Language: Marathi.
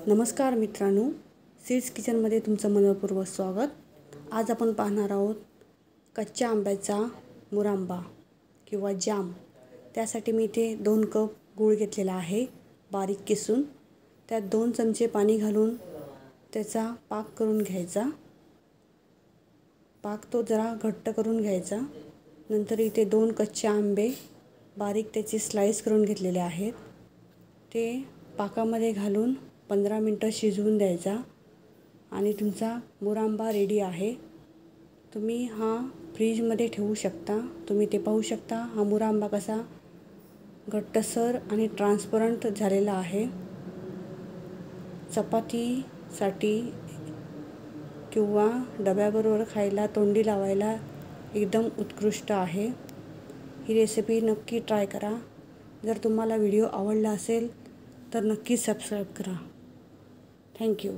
नमस्कार मित्रांनो, सीड्स किचनमध्ये तुमचं मनपूर्वक स्वागत। आज आपण पाहणार आहोत कच्च्या आंब्याचा मुरांबा किंवा जाम। त्यासाठी मी इथे 2 कप गूळ घेतलेला आहे बारीक किसून। त्यात 2 चमचे पाणी घालून त्याचा पाक करून घ्यायचा। पाक तो जरा घट्ट करून घ्यायचा। नंतर इथे 2 कच्चे आंबे बारीक त्याचे स्लाइस करून घेतलेले आहेत। ते पाकामध्ये घालून 15 मिनिटं शिजवून द्यायचा आणि तुमचा मुरांबा रेडी आहे। तुम्ही हा फ्रीजमध्ये ठेवू शकता। तुम्ही ते पाहू शकता हा मुरांबा कसा घट्टसर आणि ट्रान्सपरंट झालेला आहे। चपातीसाठी किंवा डब्याबरोबर खायला तोंडी लावायला एकदम उत्कृष्ट आहे। ही रेसिपी नक्की ट्राय करा। जर तुम्हाला व्हिडिओ आवडला असेल तर नक्की सबस्क्राइब करा। Thank you.